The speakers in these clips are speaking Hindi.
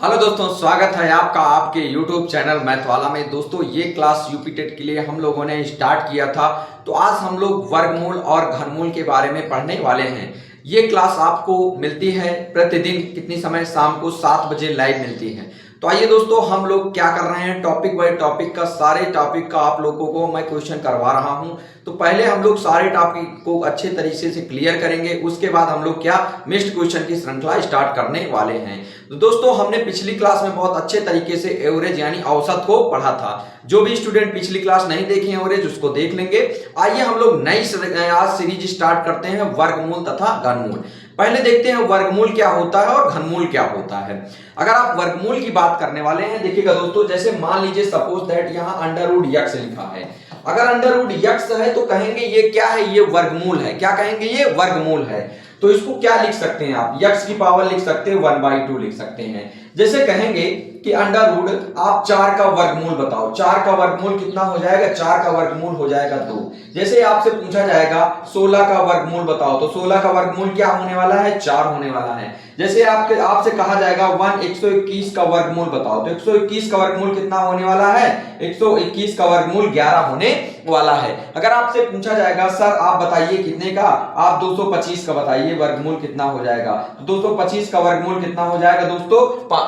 हेलो दोस्तों, स्वागत है आपका आपके YouTube चैनल मैथ वाला में। दोस्तों ये क्लास यूपी टेट के लिए हम लोगों ने स्टार्ट किया था, तो आज हम लोग वर्गमूल और घनमूल के बारे में पढ़ने वाले हैं। ये क्लास आपको मिलती है प्रतिदिन कितनी समय, शाम को 7 बजे लाइव मिलती है। तो आइए दोस्तों, हम लोग क्या कर रहे हैं, टॉपिक बाय टॉपिक का सारे टॉपिक का आप लोगों को मैं क्वेश्चन करवा रहा हूं। तो पहले हम लोग सारे टॉपिक को अच्छे तरीके से क्लियर करेंगे, उसके बाद हम लोग क्या मिस्ड क्वेश्चन की श्रृंखला स्टार्ट करने वाले हैं। तो दोस्तों हमने पिछली क्लास में बहुत अच्छे तरीके से एवरेज यानी औसत को पढ़ा था। जो भी स्टूडेंट पिछली क्लास नहीं देखे एवरेज उसको देख लेंगे। आइए हम लोग नई आज सीरीज स्टार्ट करते हैं, वर्गमूल तथा घनमूल। पहले देखते हैं वर्गमूल क्या होता है और घनमूल क्या होता है। अगर आप वर्गमूल की बात करने वाले हैं, देखिएगा दोस्तों, जैसे मान लीजिए सपोज दैट यहाँ अंडर रूट यक्स लिखा है। अगर अंडर रूट यक्स है तो कहेंगे ये क्या है, ये वर्गमूल है। क्या कहेंगे, ये वर्गमूल है। तो इसको क्या लिख सकते हैं आप, यक्स की पावर लिख सकते हैं 1/2 लिख सकते हैं। जैसे कहेंगे कि अंडर रूट आप 4 का वर्गमूल बताओ, 4 का वर्गमूल कितना हो जाएगा, 4 का वर्गमूल हो जाएगा 2। जैसे आपसे पूछा जाएगा 16 का वर्गमूल बताओ, तो 16 का वर्गमूल क्या होने वाला है, 4 होने वाला है। जैसे आपसे कहा जाएगा 121 का वर्गमूल बताओ, तो 121 का वर्गमूल कितना होने वाला है, 121 का वर्गमूल 11 होने वाला है। अगर आपसे पूछा जाएगा सर आप बताइए कितने का, आप 225 का बताइए वर्गमूल कितना हो जाएगा, तो 225 का वर्गमूल कितना हो जाएगा दोस्तों,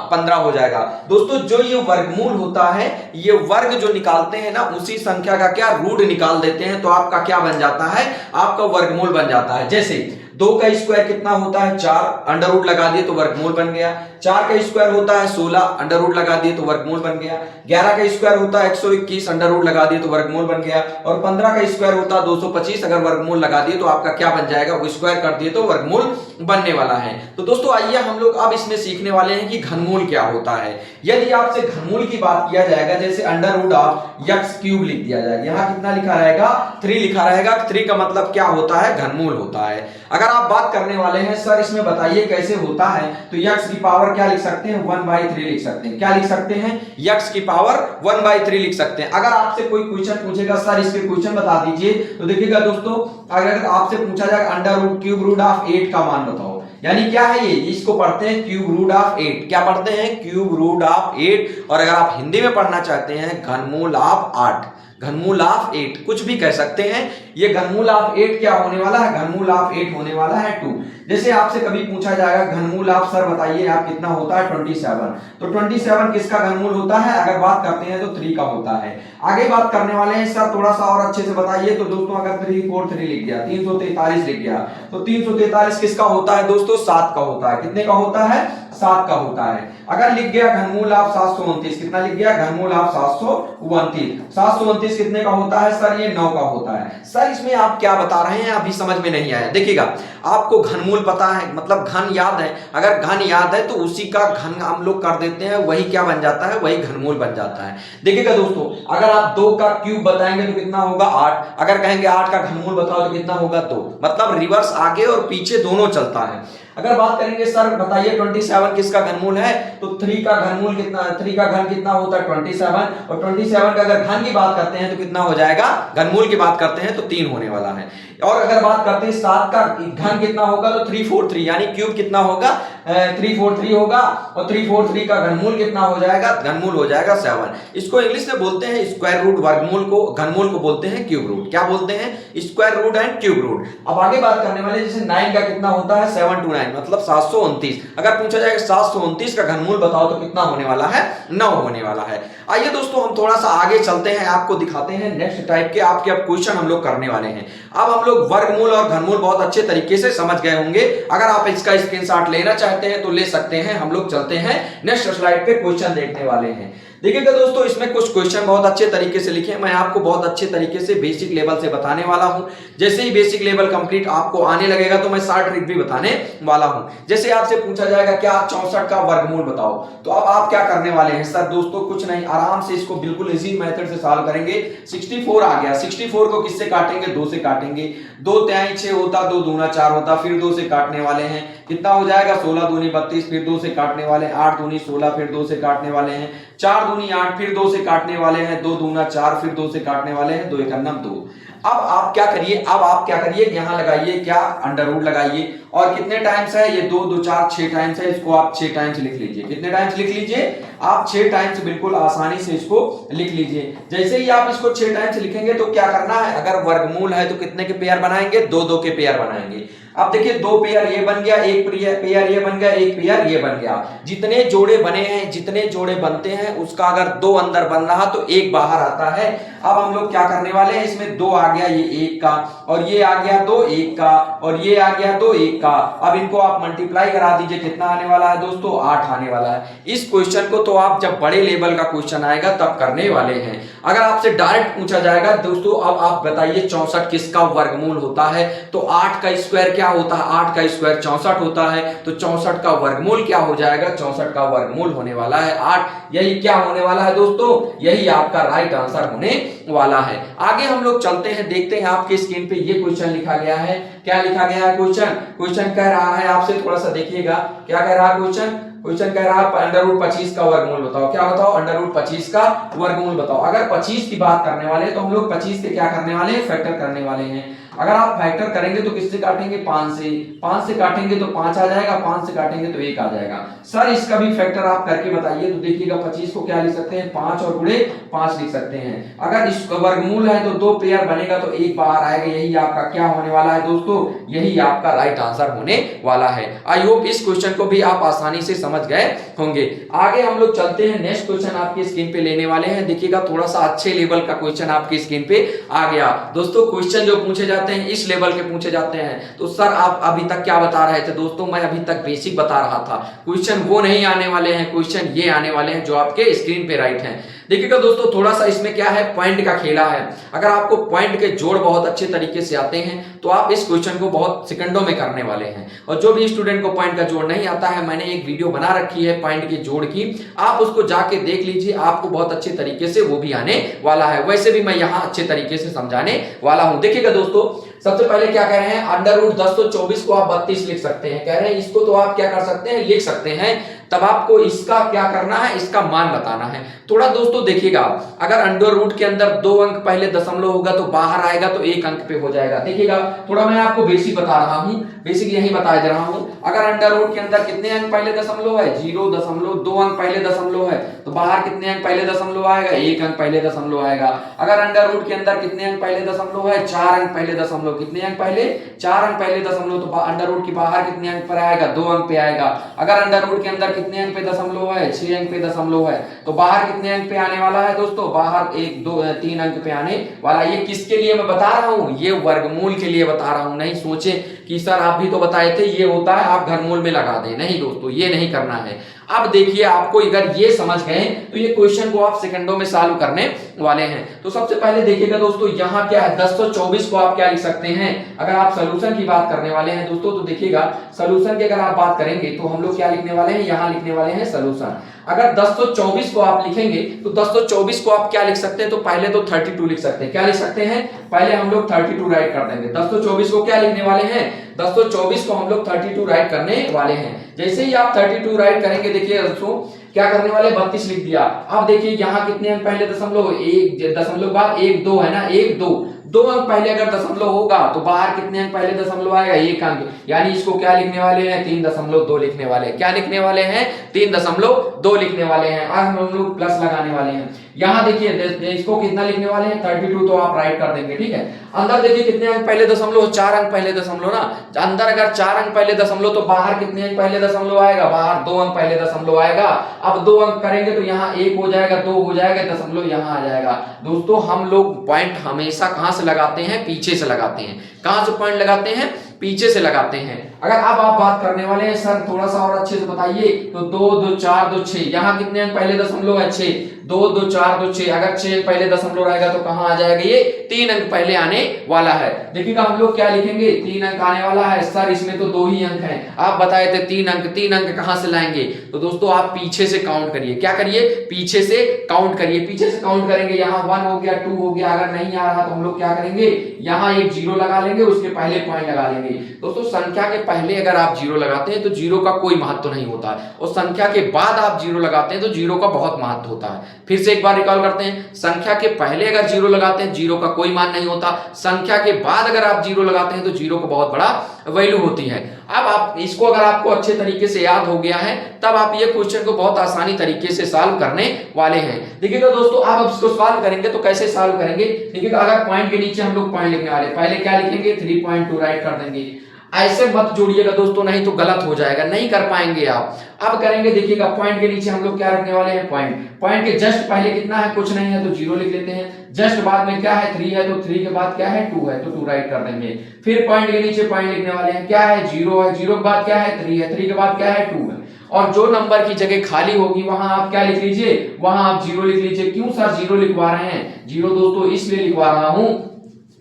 15 हो जाएगा। दोस्तों जो ये वर्गमूल होता है, ये वर्ग जो निकालते हैं ना, उसी संख्या का क्या रूट निकाल देते हैं, तो आपका क्या बन जाता है, आपका वर्गमूल बन जाता है। जैसे 2 का स्क्वायर कितना होता है 4, अंडर रूट लगा दिए तो वर्गमूल बन गया। 4 का स्क्वायर होता है 16, अंडर रूट लगा दिए तो वर्गमूल बन गया। 11 का स्क्वायर होता है 121, अंडर रूट लगा दिए तो वर्गमूल बन गया। और 15 का स्क्वायर होता है 225, अगर वर्गमूल लगा दिए तो आपका क्या बन जाएगा, वो स्क्वायर कर दिए तो वर्गमूल बनने वाला है। तो दोस्तों आइए हम लोग अब इसमें सीखने वाले हैं कि घनमूल क्या होता है। यदि आपसे घनमूल की बात किया जाएगा, जैसे under root of x cube लिख दिया जाएगा, यहाँ कितना लिखा रहेगा, 3 लिखा रहेगा। 3 का मतलब क्या होता है, घनमूल होता है। अगर आप बात करने वाले हैं सर इसमें बताइए कैसे होता है, तो यक्स की पावर क्या लिख सकते हैं, 1/3 लिख सकते हैं। क्या लिख सकते हैं, यक्स की पावर 1/3 लिख सकते हैं। अगर आपसे कोई क्वेश्चन पूछेगा सर इसके क्वेश्चन बता दीजिए, तो देखिएगा दोस्तों, अगर आपसे पूछा जाए under root cube root of 8 का मान बताओ, यानी क्या है ये, इसको पढ़ते हैं क्यूब रूट ऑफ 8। क्या पढ़ते हैं, क्यूब रूट ऑफ 8। और अगर आप हिंदी में पढ़ना चाहते हैं घनमूल ऑफ 8, घनमूल ऑफ 8 कुछ भी कह सकते हैं। ये घनमूल ऑफ 8 क्या होने वाला है, घनमूल ऑफ 8 होने वाला है 2। जैसे आपसे कभी पूछा जाएगा घनमूल ऑफ सर बताइए आप कितना होता है 27, तो 27 किसका घनमूल होता है, अगर बात करते हैं तो 3 का होता है। आगे बात करने वाले हैं सर थोड़ा सा और अच्छे से बताइए, तो दोस्तों अगर 3 4 3 लिख दिया, 343 लिख दिया, तो 343 किसका होता है दोस्तों, 7 का होता है। कितने का होता है, 7 का होता है। अगर लिख गया घनमूल ऑफ 729, कितना लिख गया, घनमूल ऑफ 729, 729 कितने का होता है सर, ये 9 का होता है। सर इसमें आप क्या बता रहे हैं, अभी समझ में नहीं आया। देखिएगा आपको घनमूल पता है, मतलब घन याद है। अगर घन याद है तो उसी का घन हम लोग कर देते हैं, वही क्या बन जाता है, वही घनमूल बन जाता है। देखिएगा दोस्तों, अगर आप 2 का क्यूब बताएंगे तो कितना होगा 8, अगर कहेंगे 8 का घनमूल बताओ तो कितना होगा 2, मतलब रिवर्स आगे और पीछे दोनों चलता है। अगर बात करेंगे सर बताइए 27 किसका घनमूल है, तो 3 का घनमूल कितना, 3 का घन कितना होता है 27, और 27 का अगर घन की बात करते हैं तो कितना हो जाएगा, घनमूल की बात करते हैं तो 3 होने वाला है। और अगर बात करते हैं 7 का घन कितना होगा, तो 343, यानी क्यूब कितना होगा, 343 होगा, और 343 का घनमूल कितना हो जाएगा, घनमूल हो जाएगा 7। इसको इंग्लिश में बोलते हैं स्क्वायर रूट, वर्गमूल को, घनमूल को बोलते हैं क्यूब रूट। क्या बोलते हैं, square root and cube root. अब आगे बात करने वाले, जैसे 9 का कितना होता है 729, मतलब 729। अगर पूछा जाएगा 729 का घनमूल बताओ तो कितना होने वाला है, 9 होने वाला है। आइए दोस्तों हम थोड़ा सा आगे चलते हैं, आपको दिखाते हैं नेक्स्ट टाइप के आपके अब क्वेश्चन हम लोग करने वाले हैं। अब हम लोग वर्गमूल और घनमूल बहुत अच्छे तरीके से समझ गए होंगे। अगर आप इसका स्क्रीनशॉट लेना चाहते हैं तो ले सकते हैं। हम लोग चलते हैं नेक्स्ट स्लाइड पे, क्वेश्चन देखने वाले हैं। देखिएगा दोस्तों, इसमें कुछ क्वेश्चन बहुत अच्छे तरीके से लिखे हैं, मैं आपको बहुत अच्छे तरीके से बेसिक लेवल से बताने वाला हूं। जैसे ही बेसिक लेवल कंप्लीट आपको आने लगेगा तो मैं शॉर्ट ट्रिक भी बताने वाला हूं। जैसे आपसे पूछा जाएगा क्या 64 का वर्गमूल बताओ, तो अब आप क्या करने वाले हैं सर, दोस्तों कुछ नहीं, आराम से इसको बिल्कुल इजी मेथड से सॉल्व करेंगे। 64 आ गया, 64 को किससे काटेंगे, 2 से काटेंगे। 2 तिहाई 6 होता, 2 दूना 4 होता, फिर 2 से काटने वाले हैं, कितना हो जाएगा 16 दूनी 32, फिर 2 से काटने वाले, 8 दूनी 16, फिर 2 से काटने वाले हैं, 4 दूनी 8, फिर 2 से काटने वाले हैं, 2 दूना 4, फिर 2 से काटने वाले हैं, 2 1 2। अब आप क्या करिए, यहाँ लगाइए क्या, अंडर रूट लगाइए, और कितने टाइम्स है ये, 2 2 4 6 टाइम्स है, इसको आप 6 टाइम्स लिख लीजिए। कितने टाइम्स लिख लीजिए आप, 6 टाइम्स बिल्कुल आसानी से इसको लिख लीजिए। जैसे ही आप इसको 6 टाइम्स लिखेंगे तो क्या करना है, अगर वर्गमूल है तो कितने के पेयर बनाएंगे, 2 2 के पेयर बनाएंगे। अब देखिए 2 पेयर ये बन गया, एक पेयर ये बन गया, एक पेयर ये बन गया। जितने जोड़े बने हैं, जितने जोड़े बनते हैं उसका अगर 2 अंदर बन रहा तो 1 बाहर आता है। अब हम लोग क्या करने वाले हैं, इसमें 2 आ गया, ये 1 का, और ये आ गया 2 1 का, और ये आ गया 2 1 का। अब इनको आप मल्टीप्लाई करा दीजिए, कितना आने वाला है दोस्तों, 8 आने वाला है। इस क्वेश्चन को तो आप जब बड़े लेवल का क्वेश्चन आएगा तब करने वाले हैं। अगर आपसे डायरेक्ट पूछा जाएगा दोस्तों अब आप बताइए 64 किसका वर्गमूल होता है, तो 8 का स्क्वायर क्या होता है, 8 का स्क्वायर 64 होता है, तो 64 का वर्गमूल क्या हो जाएगा, 64 का वर्गमूल होने वाला है 8। यही क्या होने वाला है दोस्तों, यही आपका राइट आंसर होने वाला है। आगे हम लोग चलते हैं, देखते हैं आपके स्क्रीन पे ये क्वेश्चन लिखा गया है। क्या लिखा गया है क्वेश्चन कह रहा है आपसे, थोड़ा सा देखिएगा क्या कह रहा है क्वेश्चन कह रहा है अंडर रूट 25 का वर्गमूल बताओ। क्या बताओ, अंडर रूट 25 का वर्गमूल बताओ। अगर 25 की बात करने वाले हैं तो हम लोग 25 के क्या करने वाले हैं, फैक्टर करने वाले हैं। अगर आप फैक्टर करेंगे तो किससे काटेंगे, 5 से काटेंगे तो 5 आ जाएगा, 5 से काटेंगे तो 1 आ जाएगा। सर इसका भी फैक्टर आप करके बताइए, तो देखिएगा 25 को क्या लिख सकते हैं, 5 और गुणे 5 लिख सकते हैं। अगर इसका वर्गमूल है तो 2 पेयर बनेगा तो 1 बाहर आएगा। यही आपका क्या होने वाला है दोस्तों, यही आपका राइट आंसर होने वाला है। आई होप इस क्वेश्चन को भी आप आसानी से समझ गए होंगे। आगे हम लोग चलते हैं, नेक्स्ट क्वेश्चन आपकी स्क्रीन पे लेने वाले हैं। देखिएगा थोड़ा सा अच्छे लेवल का क्वेश्चन आपकी स्क्रीन पे आ गया। दोस्तों क्वेश्चन जो पूछे जाते हैं इस लेवल के पूछे जाते हैं। तो सर आप अभी तक क्या बता रहे थे दोस्तों, मैं अभी तक बेसिक बता रहा था। क्वेश्चन वो नहीं आने वाले हैं, क्वेश्चन ये आने वाले हैं जो आपके स्क्रीन पे राइट हैं। देखिएगा दोस्तों थोड़ा सा इसमें क्या है, पॉइंट का खेला है। अगर आपको पॉइंट के जोड़ बहुत अच्छे तरीके से आते हैं तो आप इस क्वेश्चन को बहुत सेकंडों में करने वाले हैं। और जो भी स्टूडेंट को पॉइंट का जोड़ नहीं आता है, मैंने एक वीडियो बना रखी है पॉइंट के जोड़ की, आप उसको जाके देख लीजिए, आपको बहुत अच्छे तरीके से वो भी आने वाला है। वैसे भी मैं यहाँ अच्छे तरीके से समझाने वाला हूं। देखिएगा दोस्तों सबसे पहले क्या कह रहे हैं, अंडर रूट 10 तो 24 को आप 32 लिख सकते हैं। कह रहे हैं इसको तो आप क्या कर सकते हैं, लिख सकते हैं। तब आपको इसका क्या करना है, इसका मान बताना है। थोड़ा दोस्तों देखिएगा, अगर अंडर रूट के अंदर 2 अंक पहले दशमलव होगा तो बाहर आएगा तो 1 अंक पे हो जाएगा। देखिएगा थोड़ा मैं आपको बेसिक बता रहा हूं, बेसिक यही बता दे रहा हूं। अगर अंडर रूट के अंदर कितने अंक पहले दशमलव है, 0.2 अंक पहले दशमलव है, तो बाहर कितने अंक पहले दशमलव आएगा, 1 अंक पहले दशमलव आएगा। अगर अंडर रूट के अंदर कितने अंक पहले दशमलव है, 4 अंक पहले दशमलव, कितने अंक पहले, 4 अंक पहले दशमलव, तो अंडर रूट के बाहर कितने अंक पर आएगा, 2 अंक पे आएगा। अगर अंडर रूट के अंदर कितने अंक पे दशमलव है, 6 अंक पे दशमलव है, तो बाहर कितने अंक पे आने वाला है दोस्तों, बाहर 1 2 3 अंक पे आने वाला। ये किसके लिए मैं बता रहा हूं, ये वर्गमूल के लिए बता रहा हूं। नहीं सोचे कि सर आप भी तो बताए थे ये होता है आप घनमूल में लगा दें, नहीं दोस्तों ये नहीं करना है। अब देखिए आपको अगर ये समझ गए तो ये क्वेश्चन को आप सेकंडों में सॉल्व करने वाले हैं। तो सबसे पहले देखिएगा दोस्तों यहाँ क्या है, 1024 को आप क्या लिख सकते हैं, अगर आप सोल्यूशन की बात करने वाले हैं दोस्तों, तो देखिएगा सोल्यूशन की अगर आप बात करेंगे तो हम लोग क्या लिखने वाले हैं, यहाँ लिखने वाले हैं सोल्यूशन। अगर 1024 को आप लिखेंगे तो 1024 को आप क्या लिख सकते हैं, तो पहले तो 32 लिख सकते हैं। क्या लिख सकते हैं, पहले हम लोग 32 राइट कर देंगे। 1024 को क्या लिखने वाले हैं, 1024 को हम लोग 32 राइट करने वाले हैं। जैसे ही आप 32 राइट करेंगे, देखिए दोस्तों क्या करने वाले, 32 लिख दिया। अब देखिए यहाँ कितने अंक पहले दशमलव, 1 दशमलव बाद 1 2 है ना, 1 2 अंक पहले अगर दशमलव होगा तो बाहर कितने अंक पहले दशमलव आएगा, 1 अंक। यानी इसको क्या लिखने वाले हैं, 3.2 लिखने वाले हैं। क्या लिखने वाले हैं, 3.2 लिखने वाले हैं। अब हम लोग प्लस लगाने वाले हैं। यहाँ देखिए इसको कितना लिखने वाले हैं, 32, तो आप राइट कर देंगे। ठीक है, अंदर देखिए कितने अंक पहले दशमलव, 4 अंक पहले दशमलव ना, अंदर अगर 4 अंक पहले दशमलव तो बाहर कितने अंक पहले दशमलव आएगा, बाहर 2 अंक पहले दशमलव आएगा। अब 2 अंक करेंगे तो यहाँ 1 हो जाएगा, 2 हो जाएगा, दशमलव यहाँ आ जाएगा। दोस्तों हम लोग पॉइंट हमेशा कहां से लगाते हैं, पीछे से लगाते हैं। कहां से पॉइंट लगाते हैं, पीछे से लगाते हैं। अगर अब आप बात करने वाले हैं सर थोड़ा सा और अच्छे से बताइए, तो 2 2 4 2 6, यहाँ कितने अंक पहले दशमलव है, 6, 2 2 4 2 6, अगर 6 अंक पहले दशमलव रहेगा तो कहां आ जाएगा, ये 3 अंक पहले आने वाला है। देखिएगा हम लोग क्या लिखेंगे, 3 अंक आने वाला है। सर इसमें तो 2 ही अंक हैं, आप बताए थे 3 अंक कहां से लाएंगे, तो दोस्तों आप पीछे से काउंट करिए। क्या करिए, पीछे से काउंट करिए। पीछे से काउंट करेंगे, यहाँ 1 हो गया, 2 हो गया, अगर नहीं आ रहा तो हम लोग क्या करेंगे, यहाँ एक 0 लगा लेंगे। करेंगे उसके पहले पॉइंट लगा लेंगे। दोस्तों संख्या के पहले अगर आप जीरो लगाते हैं तो जीरो का कोई महत्व नहीं होता है, और संख्या के बाद आप जीरो लगाते हैं तो जीरो का बहुत महत्व होता है। फिर से एक बार रिकॉल करते हैं, संख्या के पहले अगर जीरो लगाते हैं जीरो का कोई मान नहीं होता, संख्या के बाद अगर आप जीरो लगाते हैं तो जीरो को बहुत बड़ा वैल्यू होती है। अब आप इसको अगर आपको अच्छे तरीके से याद हो गया है तब आप ये क्वेश्चन को बहुत आसानी तरीके से सॉल्व करने वाले हैं। देखिएगा दोस्तों, आप इसको सॉल्व करेंगे तो कैसे सॉल्व करेंगे, देखिएगा अगर पॉइंट के नीचे हम लोग पॉइंट लिखने वाले, पहले क्या लिखेंगे 3.2 राइट कर देंगे। ऐसे मत जोड़िएगा दोस्तों, नहीं तो गलत हो जाएगा, नहीं कर पाएंगे आप। अब करेंगे, देखिएगा पॉइंट के नीचे हम लोग क्या रखने वाले हैं, पॉइंट के जस्ट पहले कितना है, कुछ नहीं है तो जीरो लिख लेते हैं। जस्ट बाद में क्या है 3 है तो 3 के बाद क्या है 2 है तो 2 राइट कर देंगे। फिर पॉइंट के नीचे पॉइंट लिखने वाले हैं, क्या है 0 है, 0 के बाद क्या है 3 है, 3 के बाद क्या है 2 है, और जो नंबर की जगह खाली होगी वहां आप क्या लिख लीजिए, वहां आप 0 लिख लीजिए। क्यों सर 0 लिखवा रहे हैं, 0 दोस्तों इसलिए लिखवा रहा हूं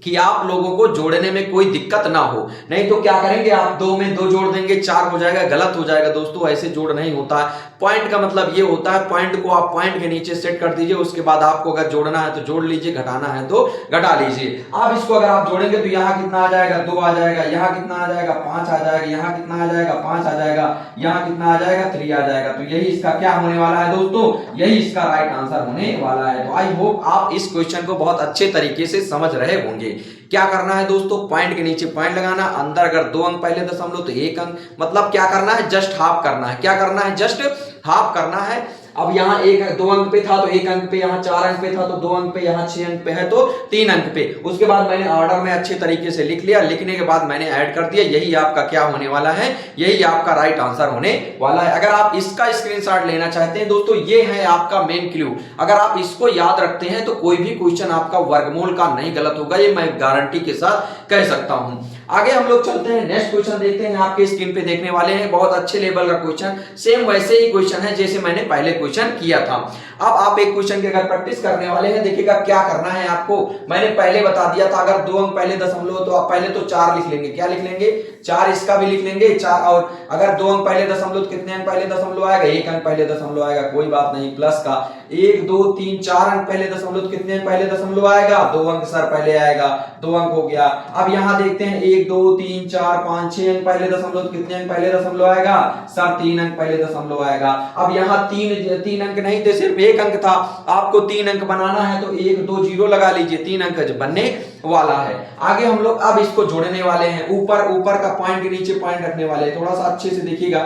कि आप लोगों को जोड़ने में कोई दिक्कत ना हो, नहीं तो क्या करेंगे आप 2 में 2 जोड़ देंगे 4 हो जाएगा, गलत हो जाएगा दोस्तों, ऐसे जोड़ नहीं होता है। पॉइंट का मतलब ये होता है, पॉइंट को आप पॉइंट के नीचे सेट कर दीजिए, उसके बाद आपको अगर जोड़ना है तो जोड़ लीजिए, घटाना है तो घटा लीजिए। अब इसको अगर आप जोड़ेंगे तो यहाँ कितना आ जाएगा 2 आ जाएगा, यहाँ कितना आ जाएगा 5 आ जाएगा, यहाँ कितना आ जाएगा 5 आ जाएगा, यहाँ कितना आ जाएगा 3 आ जाएगा। तो यही इसका क्या होने वाला है दोस्तों, यही इसका राइट आंसर होने वाला है। तो आई होप आप इस क्वेश्चन को बहुत अच्छे तरीके से समझ रहे होंगे। क्या करना है दोस्तों, पॉइंट के नीचे पॉइंट लगाना, अंदर अगर 2 अंक पहले दशमलव तो 1 अंक, मतलब क्या करना है जस्ट हाफ करना है। क्या करना है, जस्ट हाफ करना है। अब यहाँ 2 अंक पे था तो 1 अंक पे, यहाँ 4 अंक पे था तो 2 अंक पे, यहाँ 6 अंक पे है तो 3 अंक पे। उसके बाद मैंने ऑर्डर में अच्छे तरीके से लिख लिया, लिखने के बाद मैंने ऐड कर दिया, यही आपका क्या होने वाला है, यही आपका राइट आंसर होने वाला है। अगर आप इसका स्क्रीनशॉट लेना चाहते हैं दोस्तों, ये है आपका मेन क्लू। अगर आप इसको याद रखते हैं तो कोई भी क्वेश्चन आपका वर्गमूल का नहीं गलत होगा, ये मैं गारंटी के साथ कह सकता हूं। आगे हम लोग चलते हैं, नेक्स्ट क्वेश्चन देखते हैं। आपके स्क्रीन पे देखने वाले हैं बहुत अच्छे लेवल का क्वेश्चन, सेम वैसे ही क्वेश्चन है जैसे मैंने पहले क्वेश्चन किया था। अब आप एक क्वेश्चन की अगर प्रैक्टिस करने वाले हैं, देखिएगा क्या करना है आपको, मैंने पहले बता दिया था अगर 2 अंक पहले दशमलव तो आप पहले तो 4 लिख लेंगे। क्या लिख लेंगे, 4 इसका भी लिख लेंगे 4, और अगर 2 अंक पहले दशमलव कितने अंक पहले दशमलव आएगा, 1 अंक पहले दशमलव आएगा, कोई बात नहीं, प्लस का 1 2 3 4 अंक पहले दशमलव कितने अंक पहले दशमलव आएगा, 2 अंक सर पहले आएगा, 2 अंक हो गया। अब यहां देखते हैं 1 2 3 4 5 6 अंक पहले दशमलव कितने अंक पहले दशमलव आएगा, सर 3 अंक पहले दशमलव आएगा। अब यहाँ 3 अंक नहीं थे, सिर्फ 1 अंक था, आपको 3 अंक बनाना है तो 1 2 0 लगा लीजिए, 3 अंक बनने वाला है। आगे हम लोग अब इसको जोड़ने वाले हैं, ऊपर का पॉइंट के नीचे पॉइंट रखने वाले हैं। थोड़ा सा अच्छे से देखिएगा,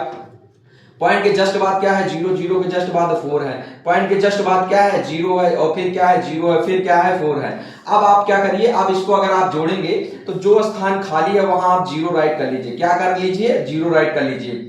पॉइंट के जस्ट बाद क्या है 0, 0 के जस्ट बाद 4 है, पॉइंट के जस्ट बाद क्या है 0 है, और फिर क्या है 0 है, फिर क्या है 4 है। अब आप क्या करिए, अब इसको अगर आप जोड़ेंगे तो जो स्थान खाली है वहां आप 0 राइट कर लीजिए। क्या कर लीजिए, 0 राइट कर लीजिए।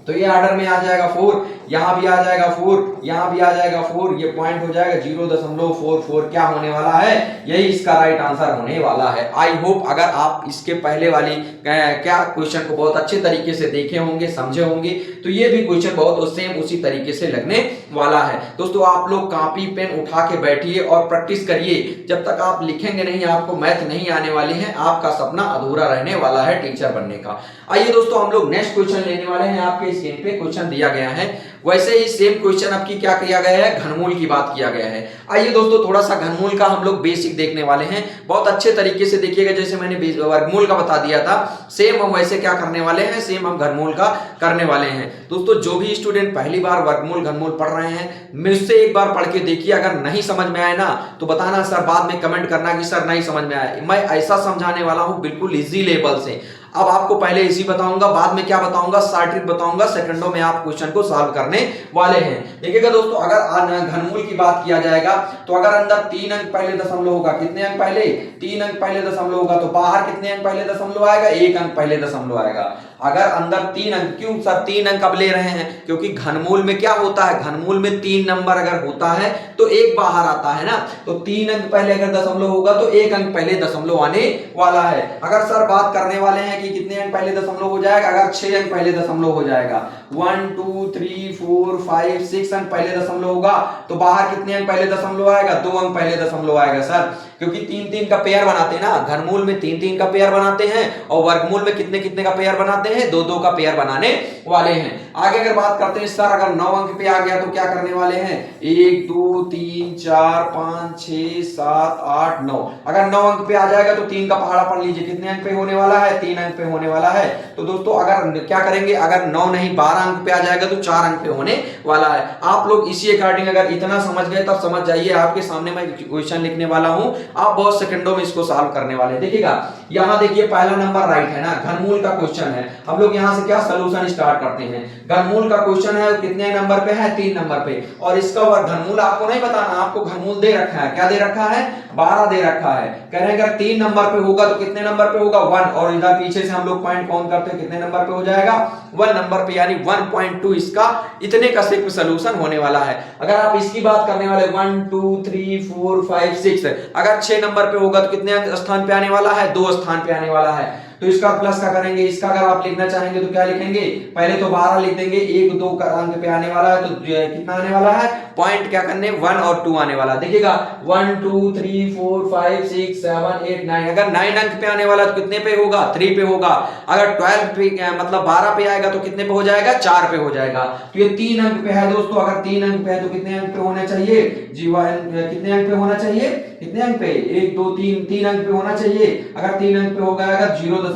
तो ये ऑर्डर में आ जाएगा 4, यहां भी आ जाएगा 4, यहां भी आ जाएगा 4, ये पॉइंट हो जाएगा 0.44। क्या होने वाला है, यही इसका राइट आंसर होने वाला है। आई होप अगर आप इसके पहले वाली क्या क्वेश्चन को बहुत अच्छे तरीके से देखे होंगे, समझे होंगे, तो ये भी क्वेश्चन बहुत सेम उसी तरीके से लगने वाला है। दोस्तों आप लोग कॉपी पेन उठा के बैठिए और प्रैक्टिस करिए, जब तक आप लिखेंगे नहीं आपको मैथ नहीं आने वाले हैं, आपका सपना अधूरा रहने वाला है टीचर बनने का। आइए दोस्तों हम लोग नेक्स्ट क्वेश्चन लेने वाले हैं। आपके स्क्रीन पे क्वेश्चन दिया गया है, वैसे ही सेम क्वेश्चन आपकी क्या किया गया है, घनमूल की बात किया गया है। आइए दोस्तों थोड़ा सा घनमूल का हम लोग बेसिक देखने वाले हैं, बहुत अच्छे तरीके से देखिएगा। जैसे मैंने वर्गमूल का बता दिया था, सेम हम वैसे क्या करने वाले हैं, सेम हम घनमूल का करने वाले हैं। दोस्तों जो भी स्टूडेंट पहली बार वर्गमूल घनमूल पढ़ रहे हैं, मुझसे एक बार पढ़ के देखिए, अगर नहीं समझ में आए ना तो बताना सर, बाद में कमेंट करना कि सर नहीं समझ में आया। मैं ऐसा समझाने वाला हूं बिल्कुल इजी लेवल से। अब आपको पहले इजी बताऊंगा, बाद में क्या बताऊंगा, शॉर्ट ट्रिक बताऊंगा, सेकंडों में आप क्वेश्चन को सॉल्व करने वाले हैं। देखिएगा दोस्तों, अगर घनमूल की बात किया जाएगा तो अगर अंदर 3 अंक पहले दशमलव होगा, कितने अंक पहले, 3 अंक पहले दशमलव होगा, तो बाहर कितने अंक पहले दशमलव आएगा, 1 अंक पहले दशमलव आएगा। अगर अंदर 3 अंक, क्यों सर 3 अंक अब ले रहे हैं, क्योंकि घनमूल में क्या होता है, घनमूल में 3 नंबर अगर होता है तो 1 बाहर आता है ना, तो 3 अंक पहले अगर दशमलव होगा तो 1 अंक पहले दशमलव आने वाला है। अगर सर बात करने वाले हैं कि कितने अंक पहले दशमलव हो जाएगा, अगर 6 अंक पहले दशमलव हो जाएगा, 1 2 3 4 5 6 अंक पहले दशमलव होगा, तो बाहर कितने अंक पहले दशमलव आएगा, 2 अंक पहले दशमलव आएगा सर, क्योंकि 3-3 का पेयर बनाते हैं ना, घनमूल में 3-3 का पेयर बनाते हैं और वर्गमूल में कितने कितने का पेयर बनाते हैं, 2-2 का पेयर बनाने वाले हैं। आगे अगर बात करते हैं सर अगर 9 अंक पे आ गया तो क्या करने वाले हैं, 1 2 3 4 5 6 7 8 9, अगर 9 अंक पे आ जाएगा तो 3 का पहाड़ा पढ़ लीजिए, कितने अंक पे होने वाला है, 3 अंक पे होने वाला है। तो दोस्तों अगर क्या करेंगे, अगर 9 नहीं 12 अंक पे आ जाएगा तो 4 अंक पे होने वाला है। आप लोग इसी अकॉर्डिंग अगर इतना समझ गए तब समझ जाइए, आपके सामने मैं क्वेश्चन लिखने वाला हूं, आप बहुत सेकंडों में इसको सॉल्व करने वाले हैं। देखिएगा यहां देखिए पहला नंबर राइट है ना, घनमूल का क्वेश्चन है। हम लोग यहां से क्या सॉल्यूशन स्टार्ट करते हैं, घनमूल का क्वेश्चन है, कितने नंबर पे है, 3 नंबर पे, और इसका वर्ग घनमूल आपको नहीं बताना, आपको घनमूल दे रखा है, क्या दे रखा है, 12 दे रखा है। कह रहे हैं अगर 3 नंबर पे होगा तो कितने नंबर पे होगा, 1, और इधर पीछे से हम लोग पॉइंट काउंट करते हैं, कितने नंबर पे हो जाएगा, 1 नंबर पे, यानी 1.2 इसका इतने का सिर्फ सॉल्यूशन होने वाला है। अगर आप इसकी बात करने वाले 1 2 3 4 5 6, अगर 6 नंबर पे होगा तो कितने स्थान पे आने वाला है, 2 स्थान पे आने वाला है। तो इसका प्लस का करेंगे, इसका अगर आप लिखना चाहेंगे तो क्या लिखेंगे, पहले तो 12 लिख देंगे, 1 2 का अंक पे आने वाला है तो कितना आने वाला है, पॉइंट क्या करने, 1 और 2 आने वाला। देखिएगा 1 2 3 4 5 6 7 8 9, अगर 9 अंक पे आने वाला तो कितने पे होगा, 3 पे होगा। अगर 12 पे मतलब 12 पे आएगा तो कितने पे हो जाएगा, 4 पे हो जाएगा। तो ये 3 अंक पे है दोस्तों, अगर 3 अंक पे है तो कितने अंक पे होना चाहिए जी, कितने अंक पे होना चाहिए, कितने अंक पे, 1 2 3, 3 अंक पे होना चाहिए। अगर 3 अंक पे होगा, अगर 0.012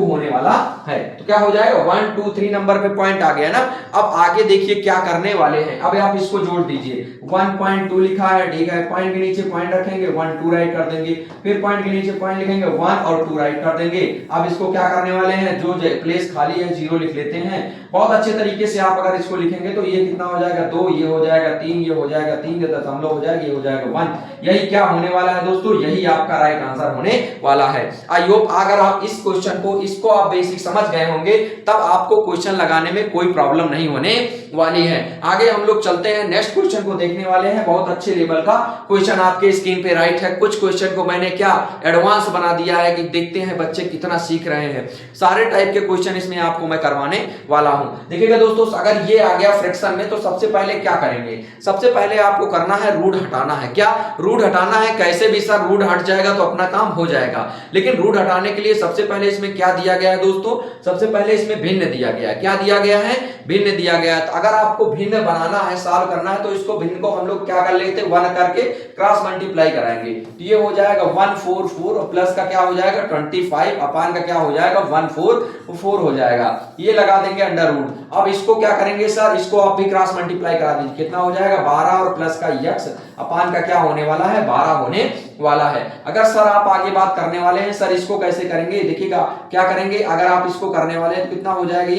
होने वाला है तो क्या हो जाएगा, 1 2 3 नंबर पे पॉइंट आ गया ना। अब आगे देखिए क्या करने वाले हैं, अब आप इसको जोड़ दीजिए, 1.2 लिखा है, ठीक है, पॉइंट के नीचे पॉइंट रखेंगे, 1 2 राइट कर देंगे, फिर पॉइंट के नीचे पॉइंट लिखेंगे, 1 और 2 राइट कर देंगे। अब इसको क्या करने वाले हैं, जो प्लेस खाली है 0 लिख लेते हैं। बहुत अच्छे तरीके से आप अगर इसको लिखेंगे तो ये कितना हो जाएगा, 2, ये हो जाएगा 3, ये हो जाएगा 3, ये दशमलव हो जाएगा, ये हो जाएगा 1। यही क्या होने वाला है दोस्तों, यही आपका राइट आंसर होने वाला है। आई होप अगर आप इस क्वेश्चन को, इसको आप बेसिक समझ गए होंगे, तब आपको क्वेश्चन लगाने में कोई प्रॉब्लम नहीं होने वाली है। आगे हम लोग चलते हैं, नेक्स्ट क्वेश्चन को देखने वाले हैं। बहुत अच्छे लेवल का क्वेश्चन आपके स्क्रीन पे राइट है। कुछ क्वेश्चन को मैंने क्या एडवांस बना दिया है कि देखते हैं बच्चे कितना सीख रहे हैं। सारे टाइप के क्वेश्चन इसमें आपको मैं करवाने वाला हूं। देखिएगा दोस्तों, अगर ये आ गया फ्रैक्शन में तो सबसे पहले क्या करेंगे, सबसे पहले आपको करना है रूट हटाना है। क्या रूट हटाना है, कैसे भी सर रूट हट जाएगा तो अपना काम हो जाएगा, लेकिन रूट हटाने के लिए सबसे पहले इसमें क्या दिया गया है दोस्तों, सबसे पहले इसमें भिन्न दिया गया है। क्या दिया गया है, भिन्न दिया गया है। तो अगर आपको भिन्न बनाना है, सॉल्व करना है, तो इसको भिन्न को हम लोग क्या कर लेते हैं, 1 करके क्रॉस मल्टीप्लाई कराएंगे तो ये हो जाएगा 144 और प्लस का क्या हो जाएगा 25, अपान का क्या हो जाएगा 144 हो जाएगा। ये लगा देंगे अंडर रूट। अब इसको क्या करेंगे सर, इसको आप भी क्रॉस मल्टीप्लाई करा दीजिए, कितना हो जाएगा 12 और प्लस का x अपान का क्या होने वाला है, 12 होने वाला है। अगर सर आप आगे बात करने वाले हैं सर इसको कैसे करेंगे, देखिएगा क्या करेंगे, अगर आप इसको करने वाले हैं तो कितना हो जाएगा,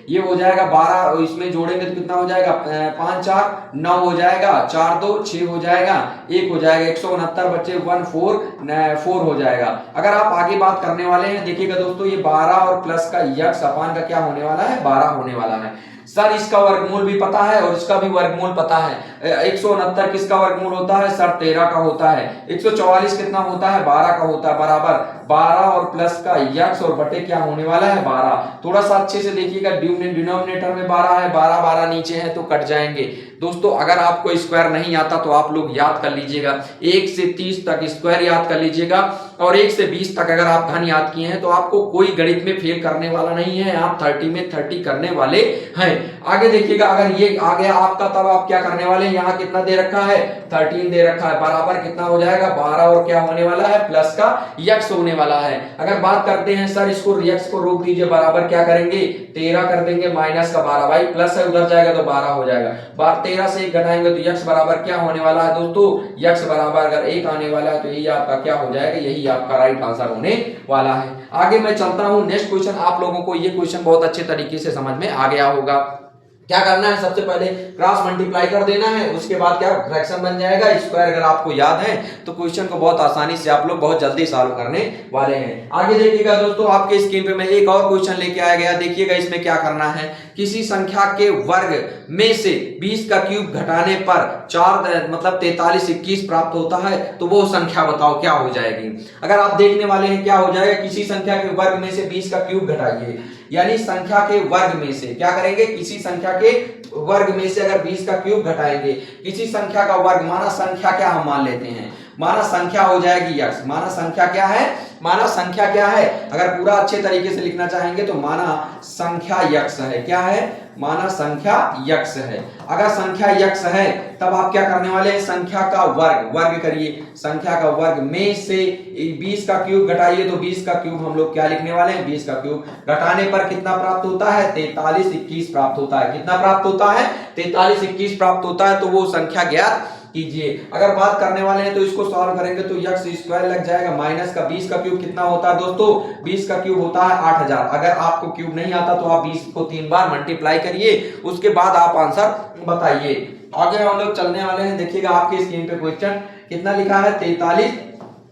ये हो जाएगा 12, इसमें जोड़ेंगे तो कितना हो जाएगा 5 4 9 हो जाएगा, 4 2 6 हो जाएगा, 1 हो जाएगा, 169 बच्चे 144 हो जाएगा। अगर आप आगे बात करने वाले हैं, देखिएगा दोस्तों ये 12 और प्लस का x अपान का क्या होने वाला है, 12 होने वाला है। सर इसका वर्गमूल भी पता है और इसका भी वर्गमूल पता है। 169 किसका वर्गमूल होता है सर, 13 का होता है। 144 कितना होता है, 12 का होता है, बराबर 12 और प्लस का x और बटे क्या होने वाला है 12। थोड़ा सा अच्छे से देखिएगा, डिनोमिनेटर में 12 है, 12 12 नीचे है तो कट जाएंगे। दोस्तों अगर आपको स्क्वायर नहीं आता तो आप लोग याद कर लीजिएगा, 1 से 30 तक स्क्वायर याद कर लीजिएगा और 1 से 20 तक अगर आप घन याद किए हैं तो आपको कोई गणित में फेल करने वाला नहीं है, आप 30 में 30 करने वाले हैं। आगे देखिएगा, अगर ये आ गया आपका तब आप क्या करने वाले हैं, यहाँ कितना दे रखा है 13 दे रखा है, बराबर कितना हो जाएगा 12 और क्या होने वाला है प्लस का x होने वाला है। अगर बात करते हैं सर इसको x को रोक दीजिए, बराबर क्या करेंगे 13 कर देंगे माइनस का 12, भाई प्लस है उधर जाएगा तो 12 हो जाएगा, 13 से 1 घटाएंगे तो x बराबर क्या होने वाला है दोस्तों, x बराबर अगर 1 आने वाला है तो यही आपका क्या हो जाएगा, यही आपका राइट आंसर होने वाला है। आगे मैं चलता हूं, नेक्स्ट क्वेश्चन आप लोगों को ये क्वेश्चन बहुत अच्छे तरीके से समझ में आ गया होगा। क्या करना है, सबसे पहले क्रॉस मल्टीप्लाई कर देना है, उसके बाद क्या फ्रैक्शन बन जाएगा स्क्वायर। अगर आपको याद है तो क्वेश्चन को बहुत आसानी से आप लोग बहुत जल्दी सॉल्व करने वाले हैं। आगे देखिएगा दोस्तों, आपके स्क्रीन पे मैं एक और क्वेश्चन लेके आया गया। देखिएगा इसमें क्या करना है, किसी संख्या के वर्ग में से 20 का क्यूब घटाने पर 4 मतलब 43 21 प्राप्त होता है तो वो संख्या बताओ क्या हो जाएगी। अगर आप देखने वाले हैं क्या हो जाएगा, किसी संख्या के वर्ग में से 20 का क्यूब घटाइए, यानी संख्या के वर्ग में से क्या करेंगे, किसी संख्या के वर्ग में से अगर 20 का क्यूब घटाएंगे, किसी संख्या का वर्ग, माना संख्या क्या हम मान लेते हैं, माना संख्या हो जाएगी यक्स। माना संख्या क्या है, माना संख्या क्या है, अगर पूरा अच्छे तरीके से लिखना चाहेंगे तो माना संख्या यक्स है। क्या है, माना संख्या यक्स है। अगर संख्या यक्स है तब आप क्या करने वाले हैं, संख्या का वर्ग, वर्ग करिए, संख्या का वर्ग में से 20 का क्यूब घटाइए तो 20 का क्यूब हम लोग क्या लिखने वाले हैं, 20 का क्यूब। घटाने पर कितना प्राप्त होता है, 43 21 प्राप्त होता है। कितना प्राप्त होता है, 43 21 प्राप्त होता है। तो वो संख्या ज्ञात कीजिए। अगर बात करने वाले हैं तो इसको सॉल्व करेंगे तो यक्स स्क्वायर लग जाएगा, माइनस का 20 का क्यूब कितना होता है दोस्तों, 20 का क्यूब होता है 8000। अगर आपको क्यूब नहीं आता तो आप 20 को 3 बार मल्टीप्लाई करिए, उसके बाद आप आंसर बताइए। आगे हम लोग चलने वाले हैं। देखिएगा आपके स्क्रीन पे क्वेश्चन कितना लिखा है, 43,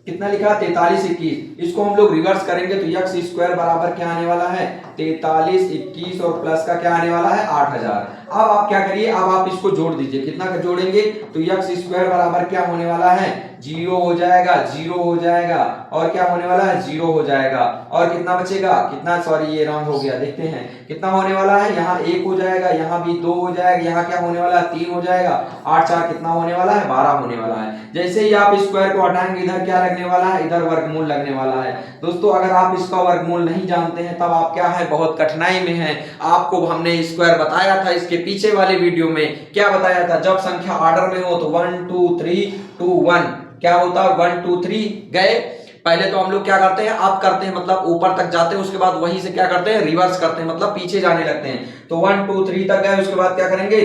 कितना लिखा है 43 21। इसको हम लोग रिवर्स करेंगे तो यक्स स्क्वायर बराबर क्या आने वाला है, 43 21 और प्लस का क्या आने वाला है 8000। अब आप क्या करिए, अब आप इसको जोड़ दीजिए। कितना का जोड़ेंगे तो यक्स स्क्वायर बराबर क्या होने वाला है, 0 हो जाएगा, 0 हो जाएगा और क्या होने वाला है, 0 हो जाएगा। और कितना बचेगा, कितना, सॉरी ये रॉन्ग हो गया, देखते हैं कितना होने वाला है, यहाँ 1 हो जाएगा, यहाँ भी 2 हो जाएगा, यहाँ क्या होने वाला है 3 हो जाएगा, 8 4 कितना होने वाला है 12 होने वाला है। जैसे ही आप स्क्वायर को हटाएंगे इधर क्या लगने वाला है, इधर वर्गमूल लगने वाला है। दोस्तों अगर आप इसका वर्गमूल नहीं जानते हैं तब आप क्या है, बहुत कठिनाई में हैं। आपको हमने स्क्वायर बताया था इसके पीछे वाले वीडियो में, क्या बताया था, जब संख्या ऑर्डर में हो तो 1 2 3 2 1 क्या होता है, 1 2 3 गए। पहले तो हम लोग क्या करते हैं, अप करते हैं मतलब ऊपर तक जाते हैं, उसके बाद वहीं से क्या करते हैं, रिवर्स करते हैं मतलब पीछे जाने लगते हैं। तो 1 2 3 तक गए, उसके बाद क्या करेंगे